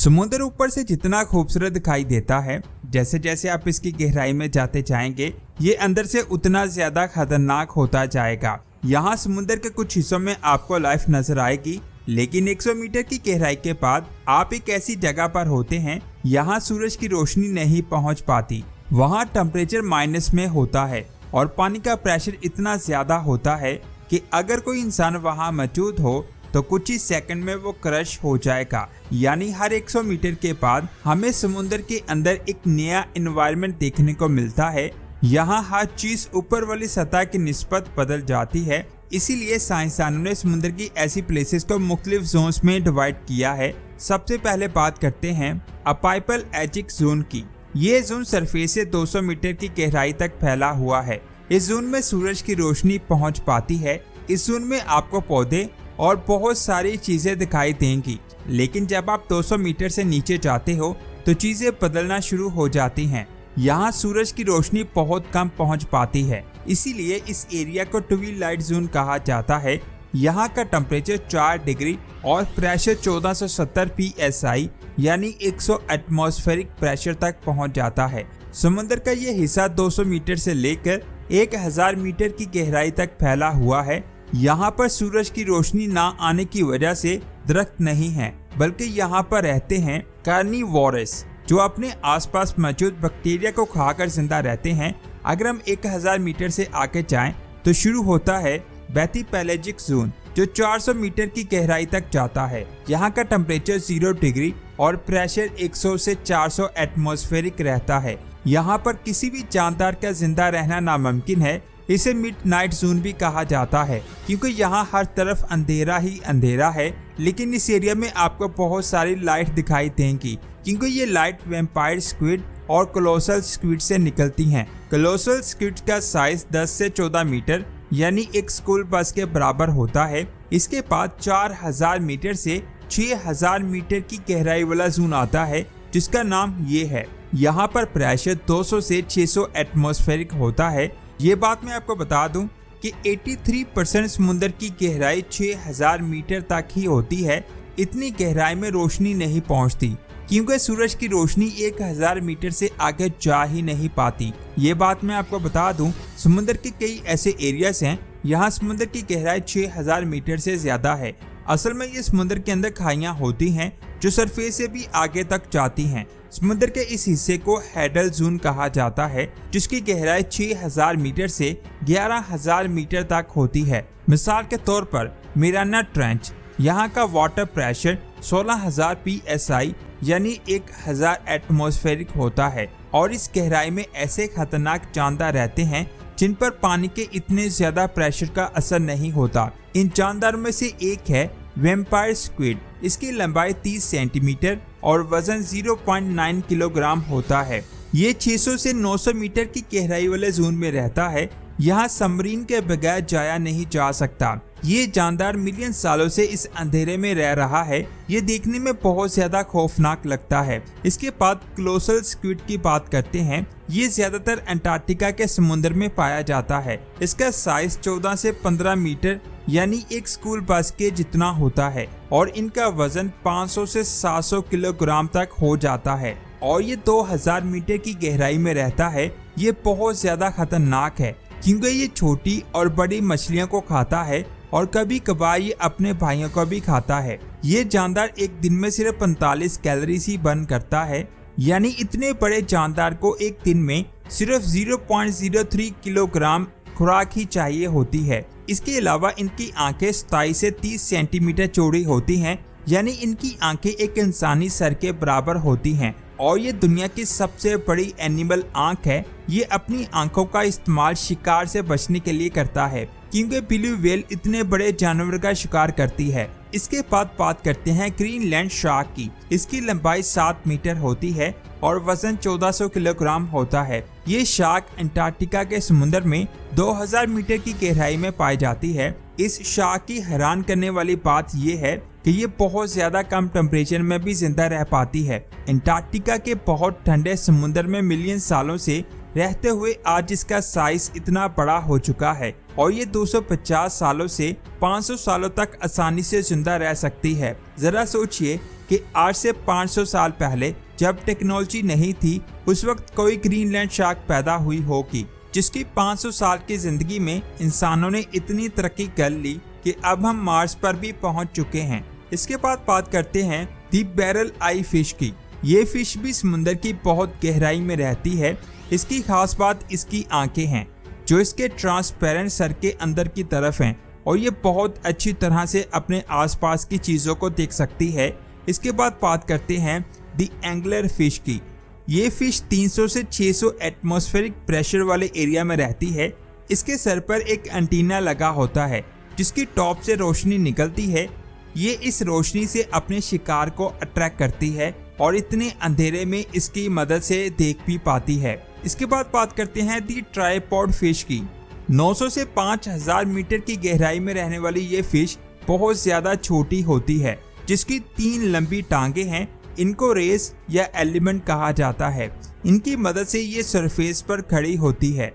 समुद्र ऊपर से जितना खूबसूरत दिखाई देता है, जैसे जैसे आप इसकी गहराई में जाते जाएंगे, ये अंदर से उतना ज्यादा खतरनाक होता जाएगा। यहाँ समुद्र के कुछ हिस्सों में आपको लाइफ नजर आएगी, लेकिन 100 मीटर की गहराई के बाद आप एक ऐसी जगह पर होते हैं यहाँ सूरज की रोशनी नहीं पहुँच पाती। वहाँ टेम्परेचर माइनस में होता है और पानी का प्रेशर इतना ज्यादा होता है कि अगर कोई इंसान वहाँ मौजूद हो तो कुछ ही सेकंड में वो क्रश हो जाएगा। यानी हर 100 मीटर के बाद हमें समुद्र के अंदर एक नया एनवायरनमेंट देखने को मिलता है। यहाँ हर चीज ऊपर वाली सतह की निस्बत बदल जाती है। इसीलिए साइंसदानों ने समुद्र की ऐसी प्लेसेस को मुख्तलिफ जोन्स में डिवाइड किया है। सबसे पहले बात करते हैं अपाइपल एजिक जोन की। ये जोन सरफेस से 200 मीटर की गहराई तक फैला हुआ है। इस जोन में सूरज की रोशनी पहुंच पाती है। इस जोन में आपको पौधे और बहुत सारी चीजें दिखाई देंगी, लेकिन जब आप 200 मीटर से नीचे जाते हो तो चीजें बदलना शुरू हो जाती हैं। यहाँ सूरज की रोशनी बहुत कम पहुँच पाती है, इसीलिए इस एरिया को ट्विलाइट जोन कहा जाता है। यहाँ का टेम्परेचर 4 डिग्री और प्रेशर 1470 psi यानी 100 एटमॉस्फेरिक प्रेशर तक पहुँच जाता है। समुद्र का ये हिस्सा 200 मीटर से लेकर 1000 मीटर की गहराई तक फैला हुआ है। यहाँ पर सूरज की रोशनी ना आने की वजह से दरख्त नहीं है, बल्कि यहाँ पर रहते हैं कार्निवोरस, जो अपने आसपास मौजूद बैक्टीरिया को खाकर जिंदा रहते हैं। अगर हम 1000 मीटर से आगे जाएं तो शुरू होता है बैथीपेलेजिक जोन, जो 400 मीटर की गहराई तक जाता है। यहाँ का टेम्परेचर 0 डिग्री और प्रेशर 100 से 400 एटमॉस्फेरिक रहता है। यहाँ पर किसी भी जानदार का जिंदा रहना नामुमकिन है। इसे मिडनाइट जोन भी कहा जाता है, क्योंकि यहाँ हर तरफ अंधेरा ही अंधेरा है। लेकिन इस एरिया में आपको बहुत सारी लाइट दिखाई देंगी, क्योंकि ये लाइट वैम्पायर स्क्विड और कोलोसल स्क्विड से निकलती हैं। कोलोसल स्क्विड का साइज 10 से 14 मीटर यानी एक स्कूल बस के बराबर होता है। इसके बाद 4000 मीटर से 6000 मीटर की गहराई वाला जोन आता है, जिसका नाम ये है। यहाँ पर प्रेशर 200 से 600 एटमॉस्फेरिक होता है। ये बात मैं आपको बता दूं कि 83% समुद्र की गहराई 6000 मीटर तक ही होती है। इतनी गहराई में रोशनी नहीं पहुंचती, क्योंकि सूरज की रोशनी 1000 मीटर से आगे जा ही नहीं पाती। ये बात मैं आपको बता दूं, समुद्र के कई ऐसे एरियाज हैं यहाँ समुद्र की गहराई 6000 मीटर से ज्यादा है। असल में ये समुद्र के अंदर खाइयां होती हैं जो सरफेस से भी आगे तक जाती हैं। समुद्र के इस हिस्से को हैडल जोन कहा जाता है, जिसकी गहराई 6000 मीटर से 11000 मीटर तक होती है। मिसाल के तौर पर मिराना ट्रेंच, यहाँ का वाटर प्रेशर 16000 psi यानी 1000 एटमॉस्फेरिक होता है। और इस गहराई में ऐसे खतरनाक जानदार रहते हैं जिन पर पानी के इतने ज्यादा प्रेशर का असर नहीं होता। इन जानदारों में से एक है वैम्पायर स्क्विड। इसकी लंबाई 30 सेंटीमीटर और वजन 0.9 किलोग्राम होता है। ये 600 से 900 मीटर की गहराई वाले जोन में रहता है। यहाँ सबमरीन के बगैर जाया नहीं जा सकता। ये जानदार मिलियन सालों से इस अंधेरे में रह रहा है। ये देखने में बहुत ज्यादा खौफनाक लगता है। इसके बाद कोलोसल स्क्विड की बात करते हैं। ये ज्यादातर अंटार्कटिका के समुद्र में पाया जाता है। इसका साइज 14 से 15 मीटर यानी एक स्कूल बस के जितना होता है और इनका वजन 500 से 700 किलोग्राम तक हो जाता है और ये 2000 मीटर की गहराई में रहता है। ये बहुत ज्यादा खतरनाक है, क्योंकि ये छोटी और बड़ी मछलियों को खाता है और कभी कभार ये अपने भाइयों को भी खाता है। ये जानदार एक दिन में सिर्फ 45 कैलोरीज ही बर्न करता है, यानी इतने बड़े जानदार को एक दिन में सिर्फ 0.03 किलोग्राम खुराक ही चाहिए होती है। इसके अलावा इनकी आंखें 27 से 30 सेंटीमीटर चौड़ी होती हैं, यानी इनकी आंखें एक इंसानी सर के बराबर होती हैं। और ये दुनिया की सबसे बड़ी एनिमल आंख है। ये अपनी आंखों का इस्तेमाल शिकार से बचने के लिए करता है, क्योंकि ब्लू व्हेल इतने बड़े जानवर का शिकार करती है। इसके बाद बात करते हैं ग्रीनलैंड शार्क की। इसकी लंबाई 7 मीटर होती है और वजन 1400 किलोग्राम होता है। ये शार्क अंटार्कटिका के समुद्र में 2000 मीटर की गहराई में पाई जाती है। इस शार्क की हैरान करने वाली बात यह है कि ये बहुत ज्यादा कम टेम्परेचर में भी जिंदा रह पाती है। अंटार्कटिका के बहुत ठंडे समुद्र में मिलियन सालों से रहते हुए आज इसका साइज इतना बड़ा हो चुका है और ये 250 सालों से 500 सालों तक आसानी से जिंदा रह सकती है। जरा सोचिए कि आज से 500 साल पहले जब टेक्नोलॉजी नहीं थी उस वक्त कोई ग्रीनलैंड शार्क पैदा हुई होगी, जिसकी 500 साल की जिंदगी में इंसानों ने इतनी तरक्की कर ली कि अब हम मार्स पर भी पहुंच चुके हैं। इसके बाद बात करते हैं दी बैरल आई फिश की। ये फिश भी समुद्र की बहुत गहराई में रहती है। इसकी खास बात इसकी आंखें हैं जो इसके ट्रांसपेरेंट सर के अंदर की तरफ हैं और ये बहुत अच्छी तरह से अपने आसपास की चीज़ों को देख सकती है। इसके बाद बात करते हैं दी एंगलर फिश की। ये फिश 300 से 600 एटमॉस्फेरिक प्रेशर वाले एरिया में रहती है। इसके सर पर एक एंटीना लगा होता है जिसकी टॉप से रोशनी निकलती है। ये इस रोशनी से अपने शिकार को अट्रैक्ट करती है और इतने अंधेरे में इसकी मदद से देख भी पाती है। इसके बाद बात करते हैं दी ट्राइपॉड फिश की। 900 से 5000 मीटर की गहराई में रहने वाली ये फिश बहुत ज्यादा छोटी होती है, जिसकी 3 लंबी टांगे हैं। इनको रेस या एलिमेंट कहा जाता है। इनकी मदद से ये सरफेस पर खड़ी होती है,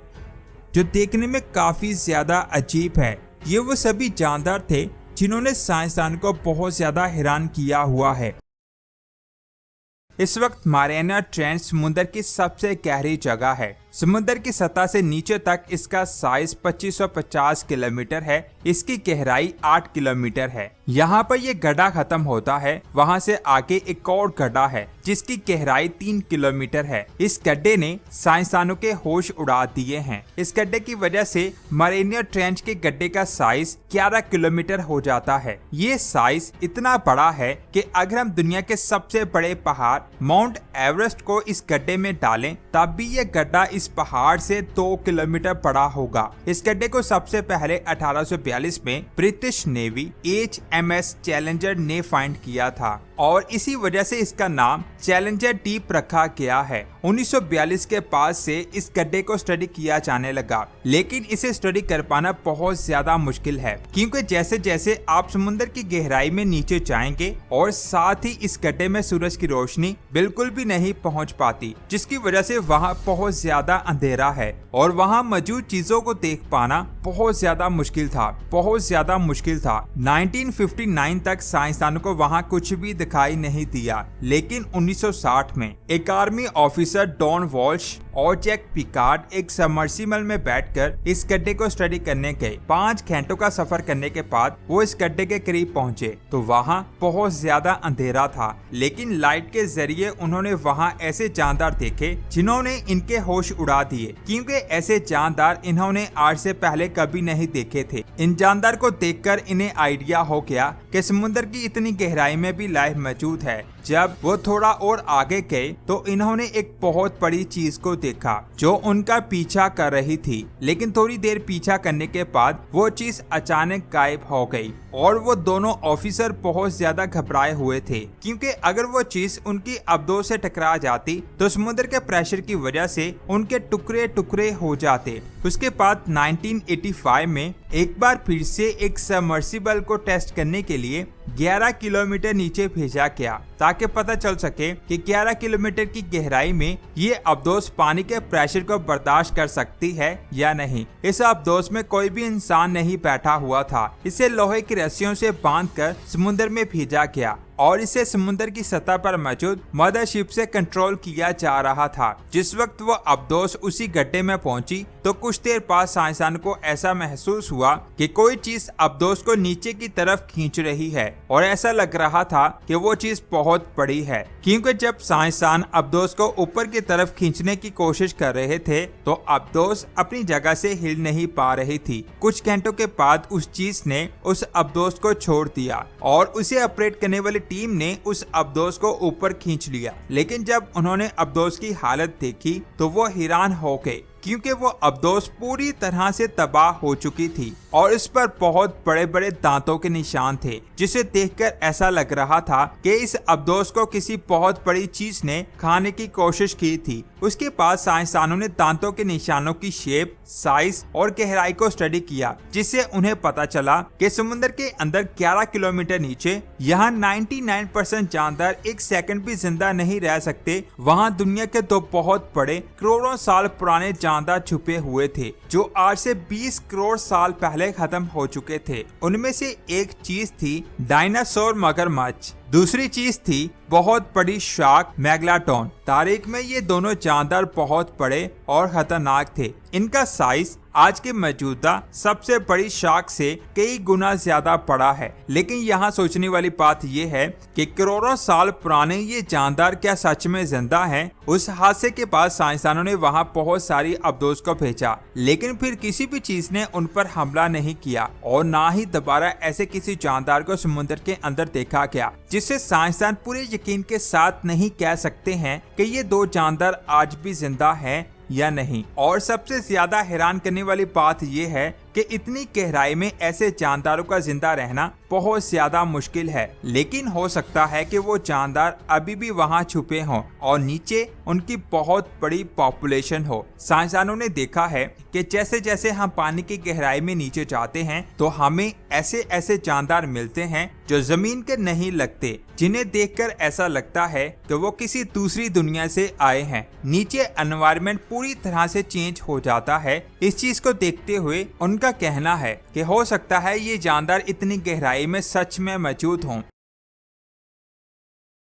जो देखने में काफी ज्यादा अजीब है। ये वो सभी जानदार थे जिन्होंने साइंसदान को बहुत ज्यादा हैरान किया हुआ है। इस वक्त मारियाना ट्रेंच समुद्र की सबसे गहरी जगह है। समुद्र की सतह से नीचे तक इसका साइज 2550 किलोमीटर है। इसकी गहराई 8 किलोमीटर है। यहाँ पर यह गड्ढा खत्म होता है, वहाँ से आगे एक और गड्ढा है जिसकी गहराई 3 किलोमीटर है। इस गड्ढे ने साइंसदानों के होश उड़ा दिए हैं। इस गड्ढे की वजह से मारियाना ट्रेंच के गड्ढे का साइज 11 किलोमीटर हो जाता है। ये साइज इतना बड़ा है कि अगर हम दुनिया के सबसे बड़े पहाड़ माउंट एवरेस्ट को इस गड्ढे में डालें तब भी ये गड्ढा इस पहाड़ से 2 किलोमीटर बड़ा होगा। इस गड्ढे को सबसे पहले 1842 में ब्रिटिश नेवी HMS चैलेंजर ने फाइंड किया था और इसी वजह से इसका नाम चैलेंजर डीप रखा गया है। 1942 के बाद से इस गड्ढे को स्टडी किया जाने लगा, लेकिन इसे स्टडी कर पाना बहुत ज्यादा मुश्किल है, क्योंकि जैसे जैसे आप समुद्र की गहराई में नीचे जाएंगे और साथ ही इस गड्ढे में सूरज की रोशनी बिल्कुल भी नहीं पहुंच पाती, जिसकी वजह से वहां बहुत ज्यादा अंधेरा है और वहां मौजूद चीजों को देख पाना बहुत ज्यादा मुश्किल था। 1959 तक साइंसदानों को वहां कुछ भी दिखाई नहीं दिया, लेकिन 1960 में एक आर्मी ऑफिसर डॉन वॉल्श और जैक पिकार्ड एक सबमर्सिबल में बैठकर इस गड्ढे को स्टडी करने गए। 5 घंटों का सफर करने के बाद वो इस गड्ढे के करीब पहुंचे तो वहां बहुत ज्यादा अंधेरा था, लेकिन लाइट के जरिए उन्होंने वहां ऐसे जानदार देखे जिन्होंने इनके होश उड़ा दिए, क्योंकि ऐसे जानदार इन्होंने आज से पहले कभी नहीं देखे थे। इन जानदार को देखकर इन्हें आइडिया हो गया कि समुद्र की इतनी गहराई में भी लाइफ मौजूद है। जब वो थोड़ा और आगे गए तो इन्होंने एक बहुत बड़ी चीज को देखा जो उनका पीछा कर रही थी, लेकिन थोड़ी देर पीछा करने के बाद वो चीज अचानक गायब हो गई और वो दोनों ऑफिसर बहुत ज्यादा घबराए हुए थे, क्योंकि अगर वो चीज उनकी अब्दों से टकरा जाती तो समुद्र के प्रेशर की वजह से उनके टुकड़े टुकड़े हो जाते। उसके बाद 1985 में एक बार फिर से एक सबमर्सिबल को टेस्ट करने के लिए 11 किलोमीटर नीचे भेजा गया ताकि पता चल सके कि 11 किलोमीटर की गहराई में ये अब्दोस पानी के प्रेशर को बर्दाश्त कर सकती है या नहीं। इस अब्दोस में कोई भी इंसान नहीं बैठा हुआ था। इसे लोहे की रस्सियों से बांधकर समुद्र में भेजा गया और इसे समुद्र की सतह पर मौजूद मदरशिप से कंट्रोल किया जा रहा था। जिस वक्त वो अब्दोस उसी गड्ढे में पहुंची तो कुछ देर बाद साइंसदान को ऐसा महसूस हुआ कि कोई चीज अब्दोस को नीचे की तरफ खींच रही है और ऐसा लग रहा था कि वो चीज बहुत बड़ी है, क्योंकि जब साइंसदान अब्दोस को ऊपर की तरफ खींचने की कोशिश कर रहे थे तो अब्दोस अपनी जगह से हिल नहीं पा रही थी। कुछ घंटों के बाद उस चीज ने उस अब्दोस को छोड़ दिया और उसे ऑपरेट करने वाली टीम ने उस अब्दोस को ऊपर खींच लिया, लेकिन जब उन्होंने अब्दोस की हालत देखी तो वो हैरान हो गए, क्योंकि वो अब्दोस पूरी तरह से तबाह हो चुकी थी और इस पर बहुत बड़े बड़े दांतों के निशान थे, जिसे देखकर ऐसा लग रहा था कि इस अब्दोस को किसी बहुत बड़ी चीज ने खाने की कोशिश की थी। उसके बाद साइंसदानों ने दांतों के निशानों की शेप, साइज और गहराई को स्टडी किया, जिससे उन्हें पता चला कि समुद्र के अंदर 11 किलोमीटर नीचे यहाँ 99% जानदार एक सेकंड भी जिंदा नहीं रह सकते। वहाँ दुनिया के 2 बहुत बड़े करोड़ों साल पुराने जानदार छुपे हुए थे जो आज से 20 करोड़ साल पहले खत्म हो चुके थे। उनमें से एक चीज थी डायनासोर मगरमच्छ। दूसरी चीज थी बहुत बड़ी शार्क मेगालोडॉन। तारीख में ये दोनों जानदार बहुत बड़े और खतरनाक थे। इनका साइज आज के मौजूदा सबसे बड़ी शार्क से कई गुना ज्यादा बड़ा है। लेकिन यहाँ सोचने वाली बात यह है कि करोड़ों साल पुराने ये जानदार क्या सच में जिंदा हैं? उस हादसे के बाद साइंसदानों ने वहाँ बहुत सारी अफदोस को भेजा, लेकिन फिर किसी भी चीज ने उन पर हमला नहीं किया और ना ही दोबारा ऐसे किसी जानदार को समुद्र के अंदर देखा गया, जिससे साइंसदान पूरे यकीन के साथ नहीं कह सकते हैं कि ये दो जानदार आज भी जिंदा हैं या नहीं। और सबसे ज्यादा हैरान करने वाली बात यह है कि इतनी गहराई में ऐसे जानदारों का जिंदा रहना बहुत ज्यादा मुश्किल है। लेकिन हो सकता है कि वो जानदार अभी भी वहाँ छुपे हों और नीचे उनकी बहुत बड़ी पॉपुलेशन हो। साइंसदानों ने देखा है कि जैसे जैसे हम पानी की गहराई में नीचे जाते हैं तो हमें ऐसे ऐसे जानदार मिलते हैं जो जमीन के नहीं लगते, जिन्हें देखकर ऐसा लगता है कि वो किसी दूसरी दुनिया से आए हैं। नीचे एनवायरनमेंट पूरी तरह से चेंज हो जाता है। इस चीज को देखते हुए उनका कहना है कि हो सकता है ये जानदार इतनी गहराई में सच में मौजूद हों।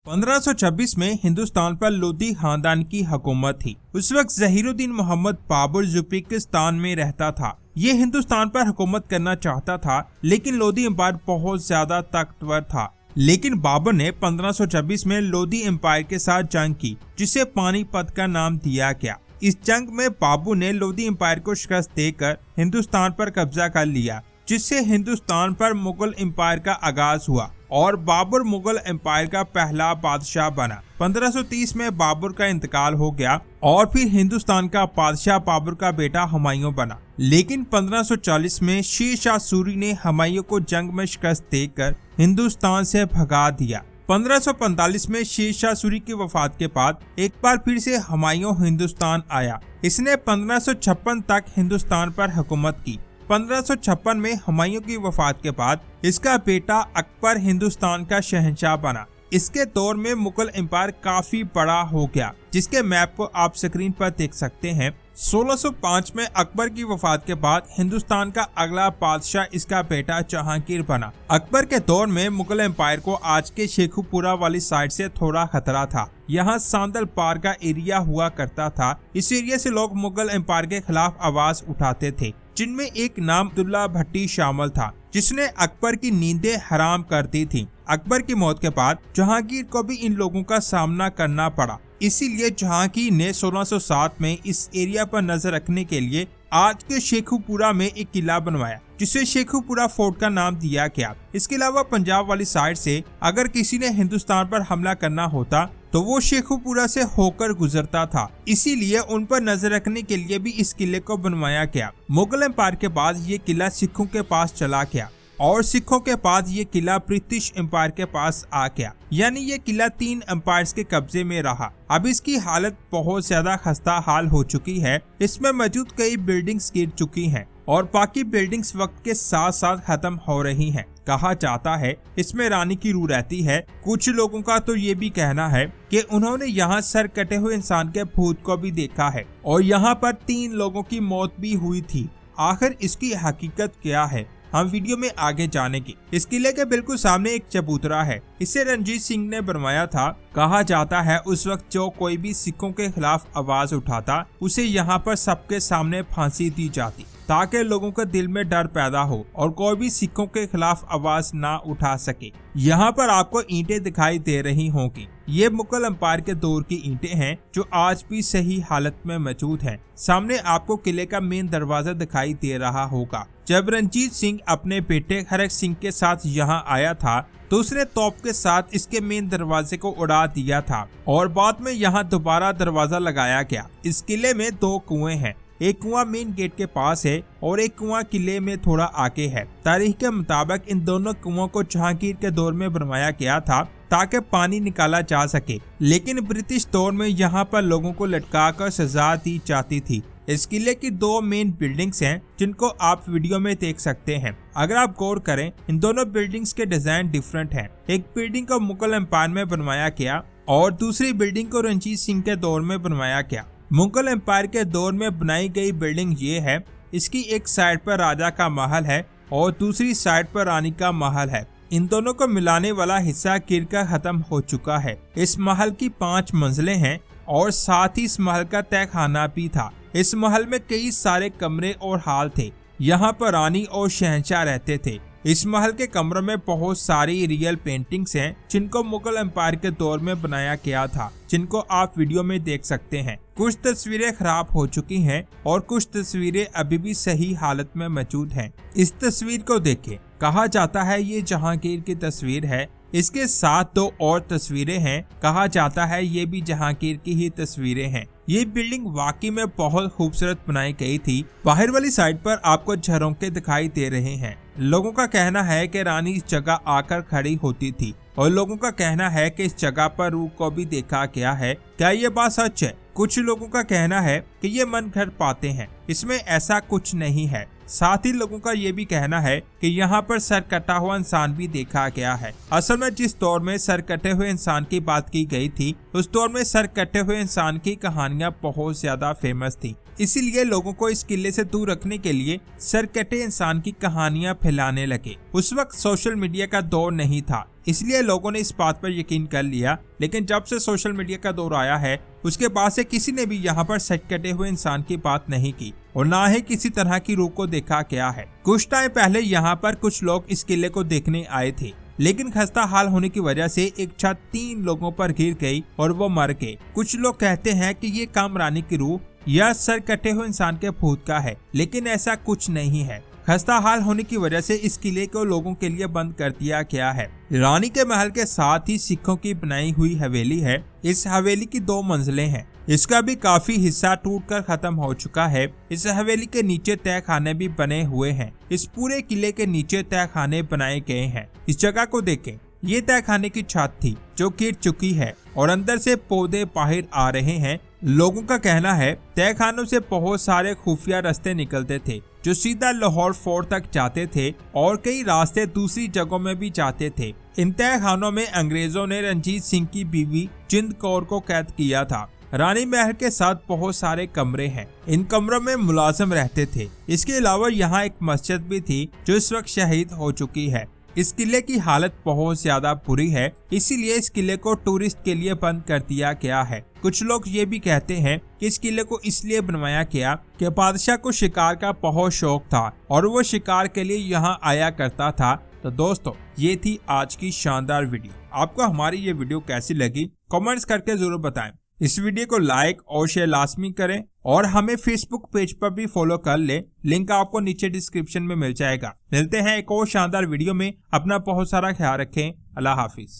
1526 में हिंदुस्तान पर लोधी खानदान की हुकूमत थी। उस वक्त जहीरुद्दीन मोहम्मद बाबर उज़्बेकिस्तान में रहता था। ये हिंदुस्तान पर हुकूमत करना चाहता था, लेकिन लोधी एम्पायर बहुत ज्यादा ताकतवर था। लेकिन बाबर ने 1526 में लोधी एम्पायर के साथ जंग की, जिसे पानीपत का नाम दिया गया। इस जंग में बाबर ने लोधी एम्पायर को शिकस्त देकर हिंदुस्तान पर कब्जा कर लिया, जिससे हिंदुस्तान पर मुगल एम्पायर का आगाज हुआ और बाबर मुगल एम्पायर का पहला बादशाह बना। 1530 में बाबर का इंतकाल हो गया और फिर हिंदुस्तान का बादशाह बाबर का बेटा हुमायूं बना। लेकिन 1540 में शेर शाह सूरी ने हुमायूं को जंग में शिकस्त देकर हिंदुस्तान से भगा दिया। 1545 में शेर शाह सूरी की वफात के बाद एक बार फिर से हुमायूं हिंदुस्तान आया। इसने 1556 तक हिंदुस्तान पर हुकूमत की। 1556 में हुमायूं की वफात के बाद इसका बेटा अकबर हिंदुस्तान का शहंशाह बना। इसके दौर में मुगल एम्पायर काफी बड़ा हो गया, जिसके मैप को आप स्क्रीन पर देख सकते हैं। 1605 में अकबर की वफात के बाद हिंदुस्तान का अगला बादशाह इसका बेटा जहांगीर बना। अकबर के दौर में मुगल एम्पायर को आज के शेखुपुरा वाली साइड से थोड़ा खतरा था। यहाँ सांदल पार का एरिया हुआ करता था। इस एरिया से लोग मुगल एम्पायर के खिलाफ आवाज उठाते थे, जिनमें एक नाम अब्दुल्ला भट्टी शामिल था, जिसने अकबर की नींदें हराम कर दी थी। अकबर की मौत के बाद जहांगीर को भी इन लोगों का सामना करना पड़ा। इसीलिए जहांगीर ने 1607 में इस एरिया पर नजर रखने के लिए आज के शेखुपुरा में एक किला बनवाया, जिसे शेखुपुरा फोर्ट का नाम दिया गया। इसके अलावा पंजाब वाली साइड से अगर किसी ने हिंदुस्तान पर हमला करना होता तो वो शेखुपुरा से होकर गुजरता था। इसीलिए उन पर नजर रखने के लिए भी इस किले को बनवाया गया। मुगल एम्पायर के बाद ये किला सिखों के पास चला गया और सिखों के बाद ये किला ब्रिटिश एम्पायर के पास आ गया। यानी ये किला 3 एम्पायर्स के कब्जे में रहा। अब इसकी हालत बहुत ज्यादा खस्ता हाल हो चुकी है। इसमें मौजूद कई बिल्डिंग्स गिर चुकी हैं और बाकी बिल्डिंग्स वक्त के साथ साथ खत्म हो रही हैं। कहा जाता है इसमें रानी की रूह रहती है। कुछ लोगों का तो ये भी कहना है कि उन्होंने यहाँ सर कटे हुए इंसान के भूत को भी देखा है और यहाँ पर 3 लोगों की मौत भी हुई थी। आखिर इसकी हकीकत क्या है, हम वीडियो में आगे जानेंगे। इस किले के बिल्कुल सामने एक चबूतरा है। इसे रणजीत सिंह ने बनवाया था। कहा जाता है उस वक्त जो कोई भी सिखों के खिलाफ आवाज उठाता उसे यहाँ पर सबके सामने फांसी दी जाती, ताकि लोगों के दिल में डर पैदा हो और कोई भी सिखों के खिलाफ आवाज ना उठा सके। यहाँ पर आपको ईंटें दिखाई दे रही होंगी। ये मुगल एम्पायर के दौर की ईंटें हैं जो आज भी सही हालत में मौजूद हैं। सामने आपको किले का मेन दरवाजा दिखाई दे रहा होगा। जब रणजीत सिंह अपने बेटे खरक सिंह के साथ यहाँ आया था तो उसने तोप के साथ इसके मेन दरवाजे को उड़ा दिया था और बाद में यहाँ दोबारा दरवाजा लगाया गया। इस किले में 2 कुएं हैं। एक कुआं मेन गेट के पास है और एक कुआं किले में थोड़ा आगे है। तारीख के मुताबिक इन दोनों कुओं को जहांगीर के दौर में बनवाया गया था ताकि पानी निकाला जा सके, लेकिन ब्रिटिश दौर में यहाँ पर लोगों को लटका कर सजा दी जाती थी। इस किले की 2 मेन बिल्डिंग्स हैं जिनको आप वीडियो में देख सकते हैं। अगर आप गौर करें इन दोनों बिल्डिंग्स के डिजाइन डिफरेंट हैं। एक बिल्डिंग को मुगल एम्पायर में बनवाया गया और दूसरी बिल्डिंग को रणजीत सिंह के दौर में बनवाया गया। मुगल एम्पायर के दौर में बनाई गई बिल्डिंग ये है। इसकी एक साइड पर राजा का महल है और दूसरी साइड पर रानी का महल है। इन दोनों को मिलाने वाला हिस्सा गिरकर खत्म हो चुका है। इस महल की 5 मंजिलें हैं और साथ ही इस महल का तहखाना भी था। इस महल में कई सारे कमरे और हॉल थे। यहाँ पर रानी और शहंशाह रहते थे। इस महल के कमरों में बहुत सारी रियल पेंटिंग्स हैं जिनको मुगल एम्पायर के दौर में बनाया गया था, जिनको आप वीडियो में देख सकते हैं। कुछ तस्वीरें खराब हो चुकी हैं और कुछ तस्वीरें अभी भी सही हालत में मौजूद हैं। इस तस्वीर को देखें, कहा जाता है ये जहांगीर की तस्वीर है। इसके साथ 2 और तस्वीरें हैं, कहा जाता है ये भी जहांगीर की ही तस्वीरें हैं। ये बिल्डिंग वाकई में बहुत खूबसूरत बनाई गई थी। बाहर वाली साइड पर आपको झरोखे दिखाई दे रहे हैं। लोगों का कहना है कि रानी इस जगह आकर खड़ी होती थी और लोगों का कहना है कि इस जगह पर रूह को भी देखा गया है। क्या ये बात सच है? कुछ लोगों का कहना है कि ये मन घर पाते हैं, इसमें ऐसा कुछ नहीं है। साथ ही लोगों का ये भी कहना है कि यहाँ पर सर कटा हुआ इंसान भी देखा गया है। असल में जिस दौर में सर कटे हुए इंसान की बात की गई थी, उस दौर में सर कटे हुए इंसान की कहानियां बहुत ज्यादा फेमस थी। इसीलिए लोगों को इस किले से दूर रखने के लिए सर कटे इंसान की कहानियां फैलाने लगे। उस वक्त सोशल मीडिया का दौर नहीं था, इसलिए लोगों ने इस बात पर यकीन कर लिया। लेकिन जब से सोशल मीडिया का दौर आया है, उसके बाद से किसी ने भी यहाँ पर सर कटे हुए इंसान की बात नहीं की और ना ही किसी तरह की रूह को देखा गया है। कुछ टाइम पहले यहाँ पर कुछ लोग इस किले को देखने आए थे, लेकिन खस्ता हाल होने की वजह से एक छत 3 लोगों पर गिर गई और वो मर गए। कुछ लोग कहते हैं कि ये काम रानी की रूह या सर कटे हुए इंसान के भूत का है, लेकिन ऐसा कुछ नहीं है। खस्ता हाल होने की वजह से इस किले को लोगों के लिए बंद कर दिया गया है। रानी के महल के साथ ही सिखों की बनाई हुई हवेली है। इस हवेली की 2 मंजिलें हैं। इसका भी काफी हिस्सा टूटकर खत्म हो चुका है। इस हवेली के नीचे तहखाने भी बने हुए हैं। इस पूरे किले के नीचे तहखाने बनाए गए हैं। इस जगह को देखें, ये तहखाने की छत थी जो गिर चुकी है और अंदर से पौधे बाहर आ रहे हैं। लोगों का कहना है तहखानों से बहुत सारे खुफिया रास्ते निकलते थे जो सीधा लाहौर फोर्ट तक जाते थे और कई रास्ते दूसरी जगहों में भी जाते थे। इन तहखानों में अंग्रेजों ने रंजीत सिंह की बीवी जिंद कौर को कैद किया था। रानी महल के साथ बहुत सारे कमरे हैं। इन कमरों में मुलाजिम रहते थे। इसके अलावा यहाँ एक मस्जिद भी थी जो इस वक्त शहीद हो चुकी है। इस किले की हालत बहुत ज्यादा बुरी है, इसीलिए इस किले को टूरिस्ट के लिए बंद कर दिया गया है। कुछ लोग ये भी कहते हैं कि इस किले को इसलिए बनवाया गया कि बादशाह को शिकार का बहुत शौक था और वो शिकार के लिए यहाँ आया करता था। तो दोस्तों, ये थी आज की शानदार वीडियो। आपको हमारी ये वीडियो कैसी लगी कमेंट्स करके जरूर बताएं। इस वीडियो को लाइक और शेयर लाजमी करें और हमें फेसबुक पेज पर भी फॉलो कर ले। लिंक आपको नीचे डिस्क्रिप्शन में मिल जाएगा। मिलते हैं एक और शानदार वीडियो में। अपना बहुत सारा ख्याल रखें। अल्लाह हाफिज।